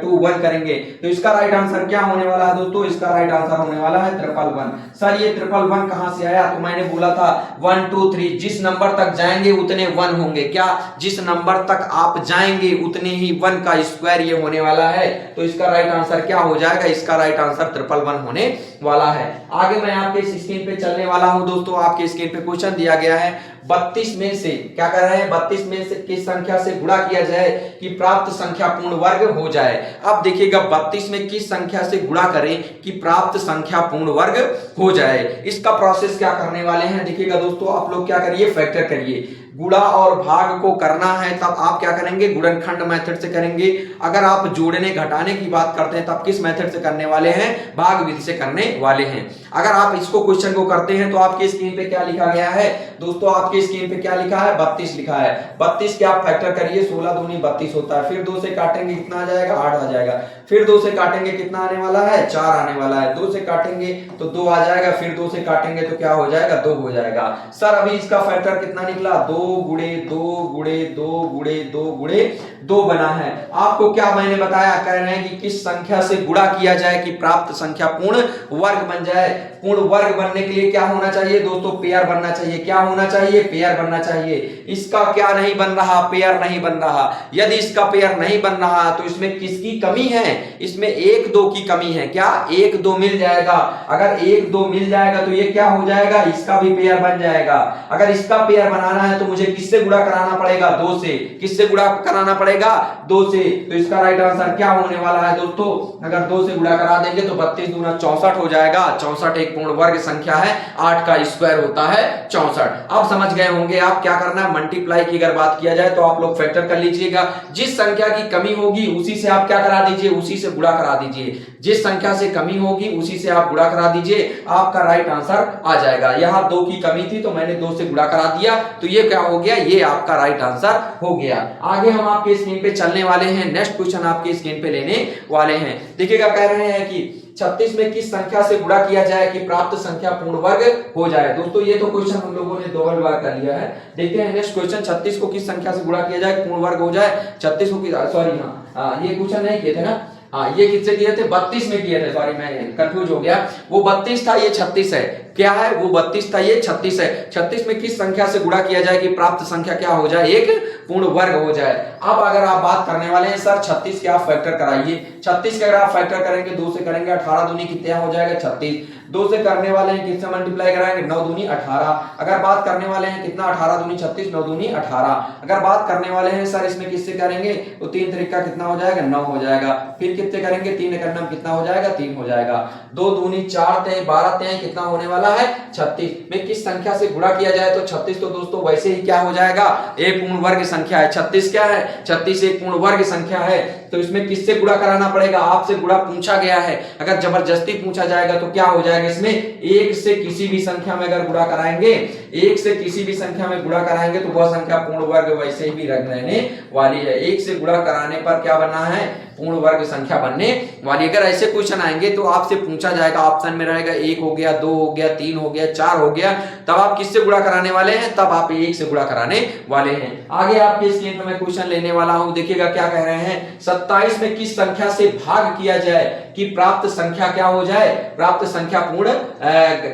2 1 करेंगे। तो इसका राइट आंसर क्या होने वाला है दोस्तों, इसका राइट आंसर होने वाला है 111। सर ये 111 कहां से आया, तो मैंने बोला था 1 2 3 जिस नंबर तक जाएंगे उतने 1 होंगे। क्या, जिस नंबर तक आप जाएंगे उतने ही 1 का स्क्वायर ये होने वाला है। तो इसका राइट आंसर क्या हो जाएगा, इसका राइट आंसर 111 होने वाला है। आगे मैं आपके स्क्रीन पे चलने वाला हूं दोस्तों। आपके स्क्रीन पे क्वेश्चन दिया गया है 32 में से क्या कर रहे हैं, 32 में से किस संख्या से गुणा किया जाए कि प्राप्त संख्या पूर्ण वर्ग हो जाए। अब देखिएगा 32 में किस संख्या से गुणा करें कि प्राप्त संख्या पूर्ण वर्ग हो जाए। इसका प्रोसेस क्या करने वाले हैं, देखिएगा दोस्तों आप लोग क्या करिए, फैक्टर करिए। गुणा और भाग को करना है तब आप क्या करेंगे, गुणनखंड मेथड से करेंगे। अगर आप जोड़ने घटाने की बात करते हैं तब किस मेथड से करने वाले हैं, भाग विधि से करने वाले हैं। अगर आप इसको क्वेश्चन को करते हैं तो आपके स्क्रीन पे क्या लिखा गया है दोस्तों, आपके स्क्रीन पे क्या लिखा है, 32 लिखा है। 32 के आप फैक्टर करिए, 16 दूनी 32 होता है। फिर 2 से काटेंगे कितना आ जाएगा, 8 आ जाएगा। फिर 2 से काटेंगे कितना आने वाला है, 4 आने वाला है। 2 से काटेंगे तो 2 आ जाएगा, फिर 2 से काटेंगे तो क्या हो जाएगा, 2 हो जाएगा। सर अभी इसका फैक्टर कितना निकला, 2 गुणे 2 गुणे 2 गुणे 2 गुणे 2 बना है। आपको क्या मैंने बताया, कह रहे हैं कि किस संख्या से गुणा किया जाए कि प्राप्त संख्या पूर्ण वर्ग बन जाए। पूर्ण वर्ग बनने के लिए क्या होना चाहिए दोस्तों, पेयर बनना चाहिए। क्या होना चाहिए, पेयर बनना चाहिए। इसका क्या नहीं बन रहा, पेयर नहीं बन रहा। यदि इसका पेयर नहीं बन रहा तो इसमें किसकी कमी है, इसमें 1 2 की कमी है। क्या, 1 2 मिल जाएगा। अगर 1 2 मिल जाएगा तो ये क्या हो जाएगा, इसका भी पेयर बन जाएगा। अगर इसका पेयर बनाना है तो मुझे किससे गुणा कराना पड़ेगा, 2 से। किससे गुणा कराना पड़ेगा, 2 से। तो इसका राइट आंसर क्या होने वाला है दोस्तों, अगर 2 से गुणा करा देंगे तो 32 दूना 64 हो जाएगा। 64 एक पूर्ण वर्ग संख्या है, 8 का स्क्वायर होता है 64। अब समझ गए होंगे आप क्या करना है, मल्टीप्लाई की अगर बात किया जाए तो आप लोग फैक्टर कर लीजिएगा। जिस संख्या की कमी होगी उसी से आप क्या करा दीजिए, उसी से गुणा करा दीजिए। जिस संख्या से कमी होगी उसी से आप गुणा करा दीजिए, आपका राइट आंसर आ जाएगा। यहां 2 की कमी थी तो मैंने 2 से गुणा करा दिया, तो ये क्या हो गया, ये आपका राइट आंसर हो गया। आगे हम आपके स्क्रीन पे चलने वाले हैं, नेक्स्ट क्वेश्चन आपके स्क्रीन पे लेने वाले हैं। देखिएगा कह रहे हैं कि 36 में किस संख्या से गुणा किया जाए कि प्राप्त संख्या पूर्ण वर्ग हो जाए। दोस्तों ये तो क्वेश्चन हम लोगों ने 2 बार कर लिया है। देखते हैं नेक्स्ट क्वेश्चन, 36 को किस संख्या से गुणा किया जाए पूर्ण वर्ग हो जाए। 36 को, सॉरी हाँ ये क्वेश्चन नहीं किए थे ना, हाँ ये किससे किए थे, 32 में किए थे, सॉरी मैं कंफ्यूज हो गया। वो 32 था, ये 36 है। क्या है, वो 32 था, ये 36 है। 36 में किस संख्या से गुणा किया जाए कि प्राप्त संख्या क्या हो जाए, एक पूर्ण वर्ग हो जाए। अब अगर आप बात करने वाले हैं सर 36 के आप फैक्टर कराइए। 36 के अगर आप फैक्टर करेंगे 2 से करेंगे, 18 दूनी कितना हो जाएगा 36। 2 से करने वाले हैं किससे मल्टीप्लाई कराएंगे, 9 दूनी 18। अगर बात करने वाले हैं कितना, 18 दूनी 36, 9 दूनी 18। अगर बात करने वाले हैं सर इसमें किससे करेंगे तो 3 तरीका कितना हो जाएगा, 9 हो जाएगा। फिर कितने करेंगे, 3 करना कितना हो जाएगा, 3 हो जाएगा। 2 दूनी 4 तें 12 तें कितना होने वाला है 36। में किस संख्या से गुणा किया जाए तो 36 तो दोस्तों वैसे ही क्या हो जाएगा, एक पूर्ण वर्ग संख्या है। 36 क्या है, 36 एक पूर्ण वर्ग संख्या है। तो इसमें किससे गुणा कराना पड़ेगा, आपसे गुणा पूछा गया है। अगर जबरदस्ती पूछा जाएगा तो क्या हो जाएगा, इसमें एक से किसी भी संख्या में अगर गुणा कराएंगे, एक से किसी भी संख्या में गुणा कराएंगे तो वह संख्या पूर्ण वर्ग वैसे ही रहने वाली है। एक से गुणा कराने पर क्या बनना है, पूर्ण वर्ग संख्या बनने वाली। अगर ऐसे क्वेश्चन आएंगे तो आपसे पूछा जाएगा, ऑप्शन में रहेगा 1 हो गया, 2 हो गया, 3 हो गया, 4 हो गया, तब आप किससे गुणा कराने वाले हैं, तब आप 1 से गुणा कराने वाले हैं। आगे आपके स्क्रीन पर मैं क्वेश्चन लेने वाला हूं, देखिएगा क्या कह रहे हैं। 27 में किस संख्या से भाग किया जाए कि प्राप्त संख्या क्या हो जाए, प्राप्त संख्या पूर्ण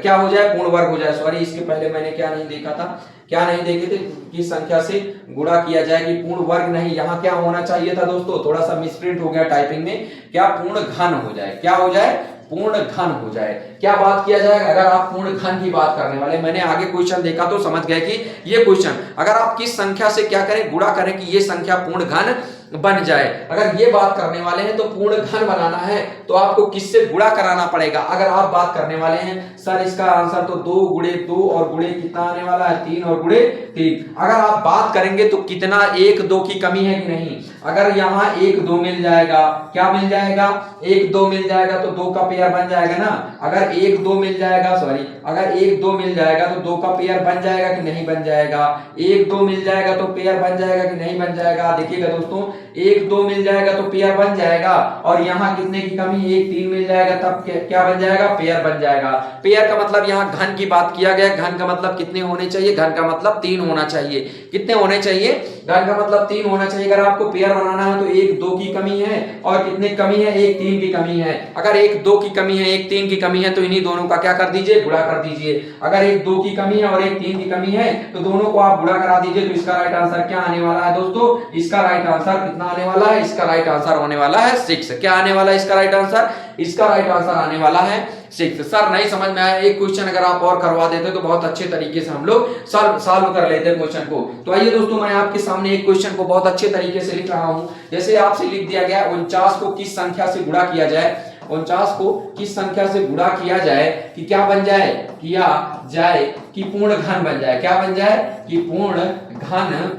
क्या हो जाए, पूर्ण वर्ग हो जाए। सॉरी, इसके पहले मैंने क्या नहीं देखा था, क्या नहीं देखे थे, किस संख्या से गुणा किया जाए कि पूर्ण वर्ग नहीं, यहां क्या होना चाहिए था दोस्तों, थोड़ा सा मिसप्रिंट हो गया टाइपिंग में, क्या पूर्ण घन हो जाए, क्या हो जाए, पूर्ण घन हो जाए। क्या बात किया जाएगा, अगर आप पूर्ण घन की बात करने वाले, मैंने आगे क्वेश्चन देखा तो समझ गए कि ये क्वेश्चन अगर आप किस संख्या से क्या करें, गुणा करें कि ये संख्या पूर्ण घन बन जाए। अगर ये बात करने वाले हैं तो पूर्ण घन बनाना है तो आपको किससे गुणा कराना पड़ेगा। अगर आप बात करने वाले हैं सर इसका आंसर तो 2 गुणे 2 और गुणे कितना आने वाला है, 3 और गुणे 3। अगर आप बात करेंगे तो कितना 1 2 की कमी है कि नहीं, अगर यहाँ 1 2 मिल जाएगा, क्या मिल जाएगा, 1 2 मिल जाएगा तो 2 का पेयर बन जाएगा ना। अगर 1 2 मिल जाएगा, सॉरी, अगर 1 2 मिल जाएगा तो 2 का पेयर बन जाएगा कि नहीं बन जाएगा, 1 2 मिल जाएगा तो पेयर बन जाएगा कि नहीं बन जाएगा। देखिएगा दोस्तों, 1 2 मिल जाएगा तो पेयर बन जाएगा, और यहाँ कितने की कमी, 1 3 मिल जाएगा तब क्या बन जाएगा, पेयर बन जाएगा। पेयर का मतलब यहाँ घन की बात किया गया, घन का मतलब कितने होने चाहिए, घन का मतलब 3 होना चाहिए। कितने होने चाहिए, घन का मतलब 3 होना चाहिए। अगर आपको पेयर बनाना है तो 1 2 की कमी है, और कितने कमी है, 1 3 की कमी है। अगर 1 2 की कमी है, 1 3 की कमी है तो इन्हीं दोनों का क्या कर दीजिए, गुणा कर दीजिए। अगर 1 2 की कमी है और 1 3 की कमी है तो दोनों को आप गुणा करा दीजिए, तो इसका राइट आंसर क्या आने वाला है दोस्तों, इसका राइट आंसर कितना आने वाला है, इसका राइट आंसर होने वाला है 6। क्या आने वाला है इसका राइट आंसर, इसका राइट आंसर आने वाला है 6। सर नहीं समझ में आया, एक क्वेश्चन अगर आप और करवा देते तो बहुत अच्छे तरीके से हम लोग सॉल्व कर लेते क्वेश्चन को। तो आइए दोस्तों, मैं आपके सामने एक क्वेश्चन को बहुत अच्छे तरीके से लिख रहा हूं। जैसे आपसे लिख दिया गया 49 को किस संख्या से गुणा किया जाए, 49 को किस संख्या से गुणा किया जाए कि क्या बन जाए, किया जाए कि पूर्ण घन बन जाए, क्या बन जाए कि पूर्ण घन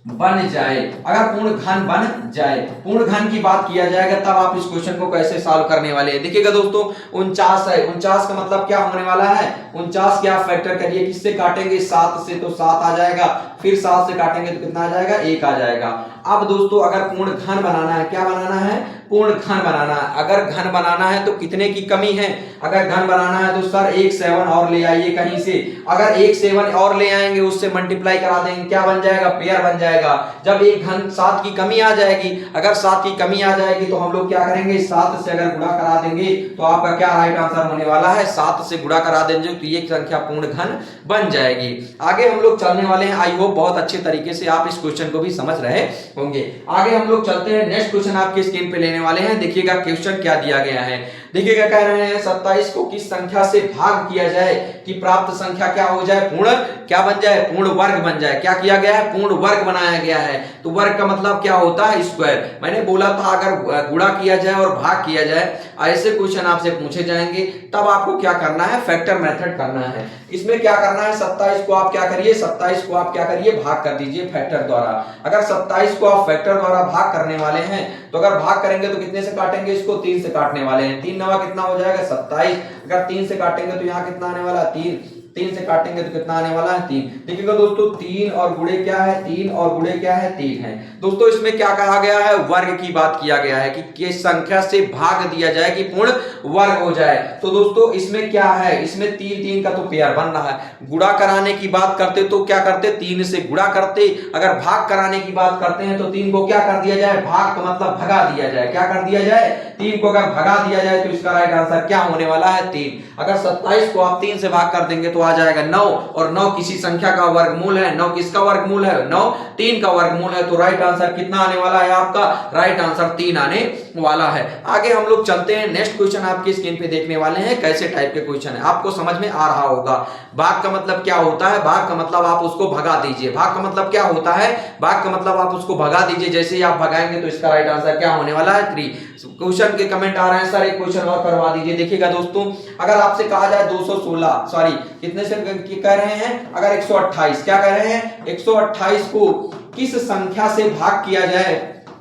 बन जाए। अगर पूर्ण घन बन जाए, पूर्ण घन की बात किया जाएगा तब आप इस क्वेश्चन को कैसे सॉल्व करने वाले हैं। देखिएगा दोस्तों, 49 है, 49 का मतलब क्या होने वाला है, 49 के आप फैक्टर करिए, किससे काटेंगे, 7 से, तो 7 आ जाएगा, फिर 7 से काटेंगे तो कितना आ जाएगा, 1 आ जाएगा। अब दोस्तों अगर पूर्ण घन बनाना है, क्या बनाना है, पूर्ण घन बनाना है। अगर घन बनाना है तो कितने की कमी है, अगर घन बनाना है तो सर 1 7 और ले आइए कहीं से। अगर 1 7 और ले आएंगे, उससे मल्टीप्लाई करा देंगे, क्या बन जाएगा, पेयर बन जाएगा। जब एक घन 7 की कमी आ जाएगी, अगर 7 की कमी आ जाएगी तो हम लोग क्या करेंगे, 7 से अगर गुणा करा देंगे तो आपका क्या राइट आंसर होने वाला है, 7 से गुणा करा देंगे तो ये संख्या पूर्ण घन बन जाएगी। आगे हम लोग चलने वाले हैं, आई होप बहुत अच्छे तरीके से आप इस क्वेश्चन को भी समझ रहे होंगे। आगे हम लोग चलते हैं, नेक्स्ट क्वेश्चन आपके स्क्रीन पे लेने वाले हैं। देखिएगा क्वेश्चन क्या दिया गया है, देखिएगा कह रहे हैं 27 को किस संख्या से भाग किया जाए कि प्राप्त संख्या क्या हो जाए, पूर्ण क्या बन जाए, पूर्ण वर्ग बन जाए। क्या किया गया है, पूर्ण वर्ग बनाया गया है। तो वर्ग का मतलब क्या होता है, स्क्वायर। मैंने बोला था अगर गुणा किया जाए और भाग किया जाए, ऐसे क्वेश्चन आपसे पूछे जाएंगे, तब आपको क्या करना है, फैक्टर मेथड करना है। इसमें क्या करना है, 27 को आप क्या करिए, 27 को आप क्या करिए, भाग कर दीजिए फैक्टर द्वारा। अगर 27 को आप फैक्टर द्वारा भाग करने वाले हैं तो अगर भाग करेंगे तो कितने से काटेंगे, इसको 3 से काटने वाले हैं। 3 9 कितना हो जाएगा, 27। अगर 3 से काटेंगे तो यहाँ कितना आने वाला, 3। 3 से काटेंगे तो कितना आने वाला है, 3। देखिएगा दोस्तों, 3 और गुणे क्या है, 3 और गुणे क्या है, 3 है। दोस्तों इसमें क्या कहा गया है, वर्ग की बात किया गया है कि किस संख्या से भाग दिया जाए कि पूर्ण वर्ग हो जाए। तो दोस्तों इसमें क्या है, इसमें 3 3 का तो पेयर बन रहा है। गुणा कराने की बात करते तो क्या करते, 3 से गुणा करते। अगर भाग कराने की बात करते हैं तो 3 को क्या कर दिया जाए, भाग का मतलब भगा दिया जाए। क्या कर दिया जाए, 3 को अगर भगा दिया जाए तो इसका राइट आंसर क्या होने वाला है, 3। अगर 27 को आप 3 से भाग कर देंगे तो आ जाएगा 9, और 9 किसी संख्या का वर्गमूल है। 9 किसका वर्गमूल है, 9 3 का वर्गमूल है। तो राइट आंसर कितना आने वाला है, आपका राइट आंसर 3 आने वाला है। आगे हम लोग चलते हैं, नेक्स्ट क्वेश्चन आपकी स्क्रीन पे देखने वाले हैं। कैसे टाइप के क्वेश्चन है, आपको समझ में आ रहा होगा। भाग का मतलब क्या होता है, भाग का मतलब आप उसको भगा दीजिए। भाग का मतलब क्या होता है, भाग का मतलब आप उसको भगा दीजिए। जैसे ही आप भगाएंगे तो इसका राइट आंसर क्या होने वाला है, 3। क्वेश्चन के कमेंट आ रहे हैं, सर एक क्वेश्चन और करवा दीजिए। देखिएगा दोस्तों, अगर आपसे कहा जाए 216, सॉरी कितने से कह रहे हैं, अगर 128, क्या कह रहे हैं, 128 को किस संख्या से भाग किया जाए,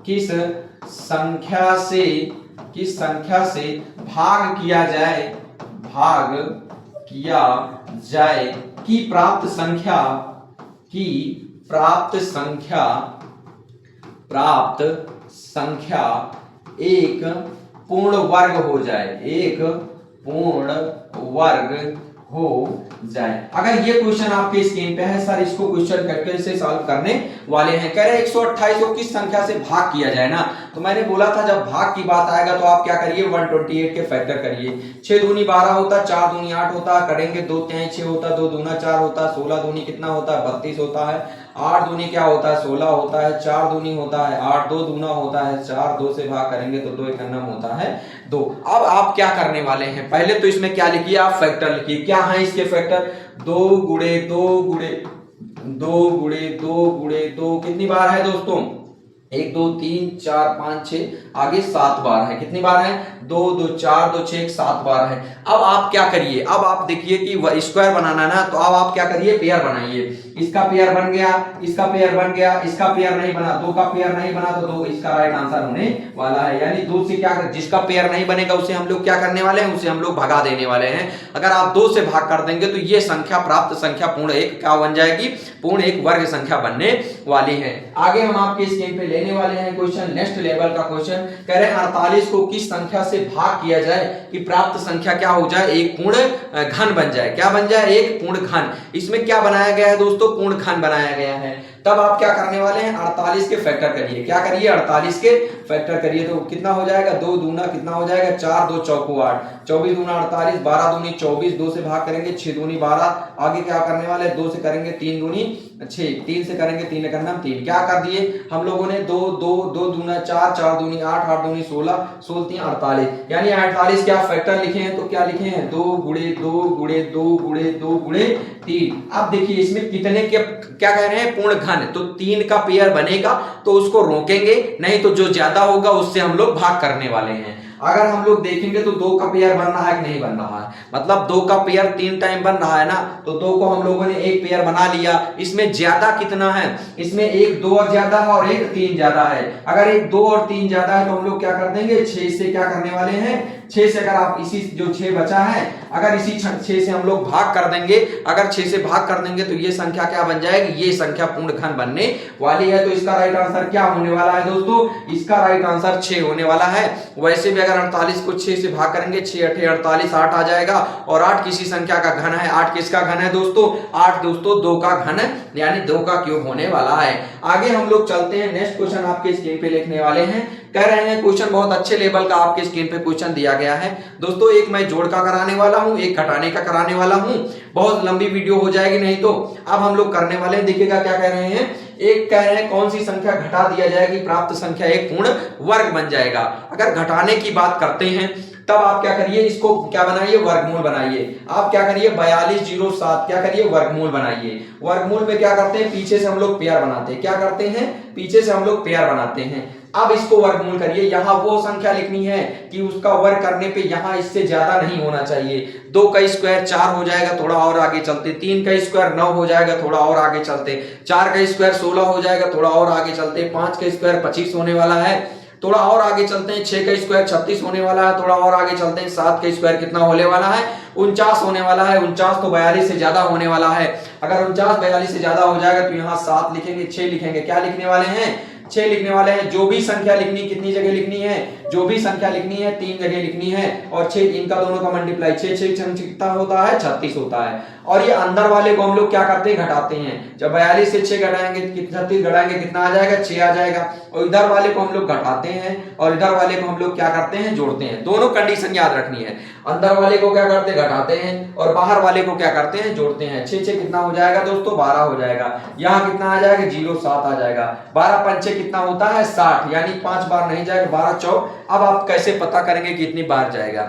किस संख्या से, किस संख्या से भाग किया जाए, भाग किया जाए कि प्राप्त संख्या, की प्राप्त संख्या, प्राप्त संख्या एक पूर्ण वर्ग हो जाए, एक पूर्ण वर्ग हो जाए। अगर ये क्वेश्चन आपके स्क्रीन पे है, सर इसको क्वेश्चन कैसे सॉल्व करने वाले हैं। कह रहे 128 को किस संख्या से भाग किया जाए ना, तो मैंने बोला था जब भाग की बात आएगा तो आप क्या करिए 128 के फैक्टर करिए। 6 दूनी 12 होता, 4 दूनी 8 होता, करेंगे 2 तिहाई 6 होता, 2 दूना 4 होता, 16 दूनी कितना होता है 32 होता है, 8 दूनी क्या होता है 16 होता है, 4 दूनी होता है 8, 2 दूना होता है 4, 2 से भाग करेंगे तो 2 एकन्नम होता है 2। अब आप क्या करने वाले हैं, पहले तो इसमें क्या लिखिए आप फैक्टर लिखिए। क्या है इसके फैक्टर, 2 गुणे 2 गुणे 2 गुणे 2 गुणे 2 कितनी बार है दोस्तों, 1 2 3 4 5 6 आगे 7 बार है। कितनी बार है 2 2 4 2 6 7 बार है। अब आप क्या करिए, अब आप देखिए कि स्क्वायर बनाना ना, तो अब आप क्या करिए पेयर बनाइए। इसका पेयर बन गया, इसका पेयर बन गया, इसका पेयर नहीं बना, 2 का पेयर नहीं बना तो 2 इसका राइट आंसर होने वाला है। यानी 2 से क्या कर, जिसका पेयर नहीं बनेगा उसे हम लोग क्या करने वाले हैं, उसे हम लोग भगा देने वाले हैं। अगर आप 2 से भाग कर देंगे तो ये संख्या प्राप्त संख्या पूर्ण एक क्या बन जाएगी, पूर्ण एक वर्ग संख्या बनने वाली है। आगे हम आपके स्क्रीन पे लेने वाले हैं क्वेश्चन, नेक्स्ट लेवल का क्वेश्चन। कह रहे हैं 48 को किस संख्या से भाग किया जाए कि प्राप्त संख्या क्या हो जाए, एक पूर्ण घन बन जाए। क्या बन जाए, एक पूर्ण घन। इसमें क्या बनाया गया है दोस्तों, पूर्ण घन बनाया गया है। तब आप क्या करने वाले हैं 48 के फैक्टर करिए। क्या करिए 48 के फैक्टर करिए तो कितना हो जाएगा, 2 दूना कितना हो जाएगा 4, 2 चौको 8, 24 दूना 48, 12 दूनी 24, 2 से भाग करेंगे 6 दूनी 12, आगे क्या करने वाले 2 से करेंगे 3 दूनी 6, 3 से करेंगे 3 एकन्नम 3। क्या कर दिए हम लोगों ने 2 2 2 दूना 4, 4 दूनी 8, 8 दूनी 16, 16 3 48। यानी 48 क्या फैक्टर लिखे हैं, तो क्या लिखे हैं 2 गुणे 2 गुणे 2 गुणे 2 गुणे 3। अब देखिए इसमें कितने के क्या कह रहे हैं, पूर्ण घन, तो 3 का पेयर बनेगा तो उसको रोकेंगे, नहीं तो जो ज्यादा होगा उससे हम लोग भाग करने वाले हैं। अगर हम लोग देखेंगे तो 2 का पेयर बन रहा है कि नहीं बन रहा है, मतलब 2 का पेयर 3 टाइम बन रहा है ना, तो 2 को हम लोगों ने एक पेयर बना लिया। इसमें ज्यादा कितना है, इसमें 1 2 और ज्यादा है और 1 3 ज्यादा है। अगर 1 2 और 3 ज्यादा है तो हम लोग क्या कर देंगे 6 से क्या करने वाले हैं, 6 से अगर आप इसी जो 6 बचा है अगर इसी 6 से हम लोग भाग कर देंगे, अगर 6 से भाग कर देंगे तो ये संख्या क्या बन जाएगी, ये संख्या पूर्ण घन बनने वाली है। तो इसका राइट आंसर क्या होने वाला है दोस्तों, इसका राइट आंसर 6 होने वाला है। वैसे भी अगर 48 को 6 से भाग करेंगे 6 8 48, 8 आ जाएगा और 8 किसी संख्या का घन है। 8 किसका घन है दोस्तों, 8 दोस्तों 2 का घन यानी 2 का क्यूब होने वाला है। आगे हम लोग चलते हैं, नेक्स्ट क्वेश्चन आपके स्क्रीन पे लिखने वाले हैं। कह रहे हैं क्वेश्चन बहुत अच्छे लेवल का आपके स्क्रीन पे क्वेश्चन दिया गया है दोस्तों। एक मैं जोड़ का कराने वाला हूं, एक घटाने का कराने वाला हूं, बहुत लंबी वीडियो हो जाएगी नहीं तो। अब हम लोग करने वाले हैं, देखिएगा क्या कह रहे हैं। एक कह रहे हैं कौन सी संख्या घटा दिया जाएगी, प्राप्त संख्या एक पूर्ण वर्ग बन जाएगा। अगर घटाने की बात करते हैं तब आप क्या करिए, इसको क्या बनाइए वर्गमूल बनाइए। आप क्या करिए 4207 क्या करिए वर्गमूल बनाइए। वर्गमूल में क्या करते हैं, पीछे से हम लोग पेयर बनाते हैं। क्या करते हैं, पीछे से हम लोग पेयर बनाते हैं। अब इसको वर्गमूल करिए, यहां वो संख्या लिखनी है कि उसका वर्ग करने पे यहां इससे ज्यादा नहीं होना चाहिए। 2 का स्क्वायर 4 हो जाएगा, थोड़ा और आगे चलते। 3 का स्क्वायर 9 हो जाएगा, थोड़ा और आगे चलते। 4 का स्क्वायर 16 हो जाएगा, थोड़ा और आगे चलते। 5 का स्क्वायर 25 होने वाला है, थोड़ा और आगे चलते हैं। 6 का स्क्वायर 36 होने वाला है, थोड़ा और आगे चलते हैं। 7 का स्क्वायर कितना होने वाला है 49 होने वाला है। 49 तो 42 से ज्यादा होने वाला है। अगर 49 42 से ज्यादा हो जाएगा तो यहाँ 7 लिखेंगे, 6 लिखेंगे। क्या लिखने वाले हैं, 6 लिखने वाले हैं। जो भी संख्या लिखनी कितनी जगह लिखनी है, जो भी संख्या लिखनी है 3 जगह लिखनी है। और 6 इनका दोनों का मल्टीप्लाई 6 6 कितना होता है 36 होता है। और ये अंदर वाले को हम लोग क्या करते हैं घटाते हैं। जब 42 से 6 घटाएंगे 36 घटाएंगे कितना आ जाएगा 6 आ जाएगा। और इधर वाले को हम लोग घटाते हैं और इधर वाले को हम लोग क्या करते हैं जोड़ते हैं। दोनों कंडीशन याद रखनी है, अंदर वाले को क्या करते हैं घटाते हैं और बाहर वाले को क्या करते हैं जोड़ते हैं। 6 6 कितना हो जाएगा दोस्तों 12 हो जाएगा। यहाँ कितना आ जाएगा 0 7 आ जाएगा। 12 पंचे कितना होता है 60, यानी 5 बार नहीं जाएगा 12 चौक। अब आप कैसे पता करेंगे कितनी बार जाएगा,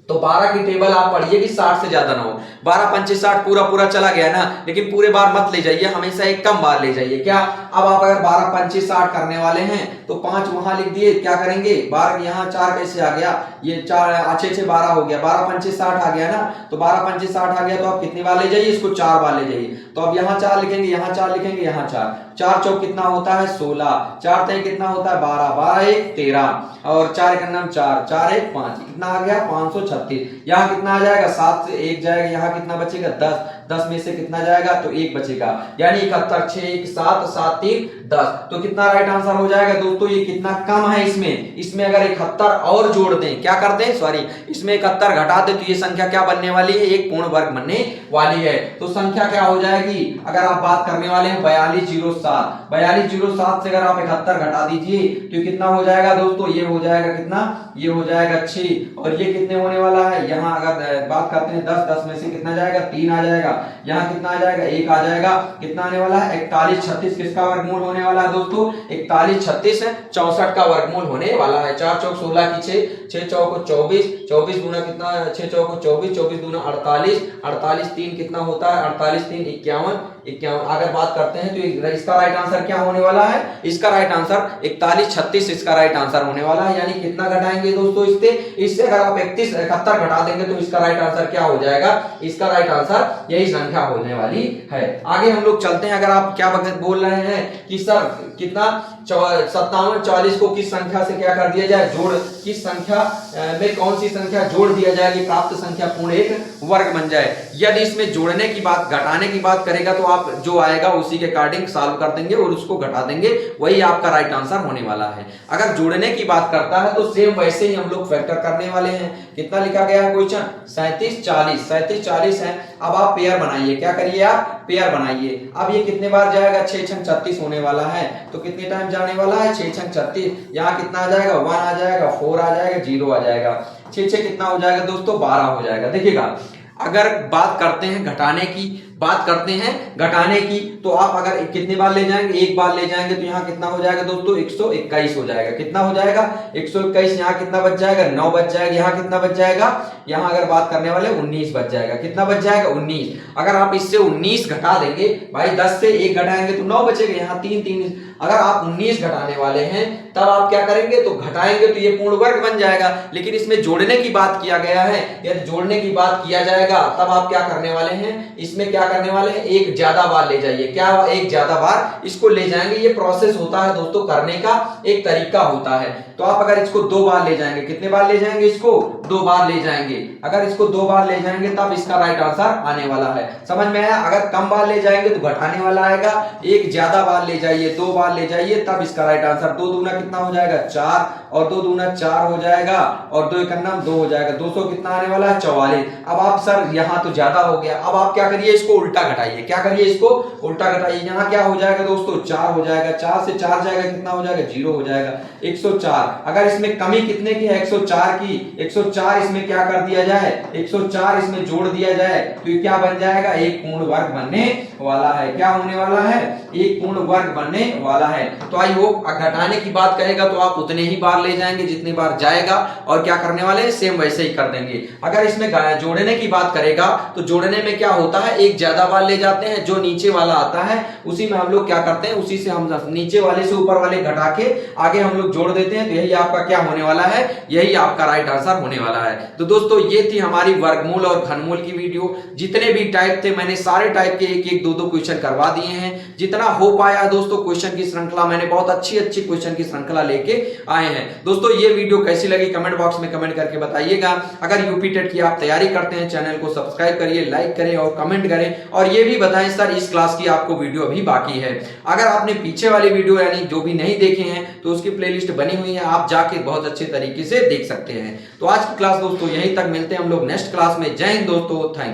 तो 12 की टेबल आप पढ़िए कि 60 से ज्यादा ना हो। 12 पंचे 60 पूरा पूरा चला गया ना, लेकिन पूरे बार मत ले जाइए, हमेशा एक कम बार ले जाइए। क्या, अब आप अगर 12 पंचे 60 करने वाले हैं तो 5 वहां लिख दिए। क्या करेंगे 12 यहाँ 4 कैसे आ गया, ये 4 6 6 12 हो गया। 12 पंचे 60 आ गया ना, तो 12 पंचे 60 आ गया तो आप कितनी बार ले जाइए इसको 4 बार ले जाइए। तो अब यहाँ 4 लिखेंगे, यहाँ 4 लिखेंगे, यहाँ 4। 4 चौक कितना होता है 16, 4 तेई कितना होता है 12, 12 एक 13 और 4 का नाम 4, 4 एक 5, कितना आ गया 536। यहाँ कितना आ जाएगा 7 से 1 जाएगा, यहाँ कितना बचेगा 10, 10 में से कितना जाएगा तो 1 बचेगा, यानी 71, 6 1 7, 7 3 10। तो कितना राइट आंसर हो जाएगा दोस्तों, ये कितना कम है इसमें अगर 71 और जोड़ दें, क्या कर दें सॉरी इसमें 71 घटा दें तो ये संख्या क्या बनने वाली है, एक पूर्ण वर्ग बनने वाली है। तो संख्या क्या हो जाएगी, अगर आप बात करने वाले हैं 4207, 4207 से अगर आप 71 घटा दीजिए तो कितना हो जाएगा दोस्तों, ये हो जाएगा कितना, ये हो जाएगा 6 और ये कितने होने वाला है, यहाँ अगर बात करते हैं 10, 10 में से कितना जाएगा 3 आ जाएगा, यहाँ कितना आ जाएगा 1 आ जाएगा, कितना आने वाला है 41 36 किसका वर्गमूल होने वाला है दोस्तों, 41 36 64 का वर्गमूल होने वाला है। 4 चौक 16 की 6, 6 चौक 24, 24 गुना कितना 6 चौक 24, 24 गुना 48, 48 3 कितना होता है 48 3 51, 51। अगर बात करते हैं तो इसका राइट आंसर क्या होने वाला है, इसका राइट आंसर 41 36 इसका राइट आंसर होने वाला है। यानी कितना घटाएंगे दोस्तों इससे अगर आप 71 घटा देंगे तो इसका राइट आंसर क्या हो जाएगा, इसका राइट आंसर यही संख्या होने वाली है। आगे हम लोग चलते हैं। अगर आप क्या बोल रहे हैं कि सर कितना 57 44 को किस संख्या से क्या कर दिया जाए, जोड़, किस संख्या में कौन सी संख्या जोड़ दिया जाए कि प्राप्त संख्या पूर्ण एक वर्ग बन जाए। यदि इसमें जोड़ने की बात घटाने की बात करेगा तो आप जो आएगा उसी के अकॉर्डिंग सॉल्व कर देंगे और उसको घटा देंगे, वही आपका राइट आंसर होने वाला है। अगर जोड़ने की बात करता है तो सेम वैसे ही हम लोग फैक्टर करने वाले हैं। कितना लिखा गया है क्वेश्चन 37 40, 37 40 है। अब आप पेयर बनाइए, क्या करिए आप पेयर बनाइए। अब ये कितने बार जाएगा 6 छंग 36 होने वाला है, तो कितने टाइम जाने वाला है 6 छंग 36। यहाँ कितना आ जाएगा 1 आ जाएगा, 4 आ जाएगा, 0 आ जाएगा, 6 6 कितना हो जाएगा दोस्तों 12 हो जाएगा। देखिएगा अगर बात करते हैं घटाने की, बात करते हैं घटाने की, तो आप अगर कितने बार ले जाएंगे, एक बार ले जाएंगे तो यहाँ कितना हो जाएगा दोस्तों 121 हो जाएगा। कितना हो जाएगा 121, यहाँ कितना बच जाएगा 9 बच जाएगा, यहाँ कितना बच जाएगा, यहाँ अगर बात करने वाले 19 बच जाएगा। कितना बच जाएगा 19। अगर आप इससे 19 घटा देंगे भाई, 10 से 1 घटाएंगे तो 9 बचेगा, यहाँ 3 3। अगर आप 19 घटाने वाले हैं तब आप क्या करेंगे तो घटाएंगे तो ये पूर्ण वर्ग बन जाएगा। लेकिन इसमें जोड़ने की बात किया गया है, यदि जोड़ने की बात किया जाएगा तब आप क्या करने वाले हैं, इसमें क्या करने वाले हैं, एक ज्यादा बार ले जाइए। क्या एक ज्यादा बार इसको ले जाएंगे, ये प्रोसेस होता है दोस्तों, करने का एक तरीका होता है। तो आप अगर इसको 2 बार ले जाएंगे, कितने बार ले जाएंगे, इसको 2 बार ले जाएंगे। अगर इसको 2 बार ले जाएंगे तब इसका राइट आंसर आने वाला है। समझ में आया। अगर कम बार ले जाएंगे तो घटाने वाला आएगा, एक ज्यादा बार ले जाइए, 2 बार ले जाइए तब इसका राइट आंसर। 2 दूना कितना हो जाएगा 4 और 2 दूना 4 हो जाएगा और 2 एकम 2 हो जाएगा। 200 कितना आने वाला है 44। अब आप सर यहाँ तो ज्यादा हो गया, अब आप क्या करिए इसको उल्टा घटाइए। क्या करिए इसको उल्टा घटाइए। यहाँ क्या हो जाएगा दोस्तों 4 हो जाएगा, 4 से 4 जाएगा कितना हो जाएगा 0 हो जाएगा। 104 अगर इसमें कमी कितने की है 104 की, 104 इसमें क्या कर दिया जाए 104 इसमें जोड़ दिया जाए तो ये क्या बन जाएगा, एक पूर्ण वर्ग बनने वाला है। क्या होने वाला है, एक पूर्ण वर्ग बनने वाला है। तो आई होप घटाने की बात करेगा तो आप उतने ही बार ले जाएंगे जितने बार जाएगा और क्या करने वाले हैं सेम वैसे ही कर देंगे। अगर इसमें जोड़ने की बात करेगा तो जोड़ने में क्या होता है, एक ज्यादा बार ले जाते हैं, जो नीचे वाला आता है उसी में हम लोग क्या करते हैं, उसी से हम नीचे वाले से ऊपर वाले घटा के आगे हम लोग जोड़ देते हैं। तो यही आपका क्या होने वाला है, यही आपका राइट आंसर होने वाला है। तो दोस्तों ये थी हमारी वर्गमूल और घनमूल की वीडियो। जितने भी टाइप थे मैंने सारे टाइप के एक एक दो दो क्वेश्चन करवा दिए हैं, जितना हो पाया दोस्तों। क्वेश्चन की श्रृंखला मैंने बहुत अच्छी क्वेश्चन की श्रृंखला लेके आए हैं। दोस्तों ये वीडियो कैसी लगी कमेंट बॉक्स में कमेंट करके बताइएगा। अगर यूपी टेट की आप तैयारी करते हैं चैनल को सब्सक्राइब करिए, लाइक करें और कमेंट करें और ये भी बताएं सर इस क्लास की आपको वीडियो अभी बाकी है। अगर आपने पीछे वाली वीडियो यानी जो भी नहीं देखे हैं तो उसकी प्लेलिस्ट बनी हुई है, आप जाके बहुत अच्छे तरीके से देख सकते हैं। तो आज की क्लास दोस्तों यहीं तक, मिलते हैं हम लोग नेक्स्ट क्लास में। जय हिंद दोस्तों, थैंक यू।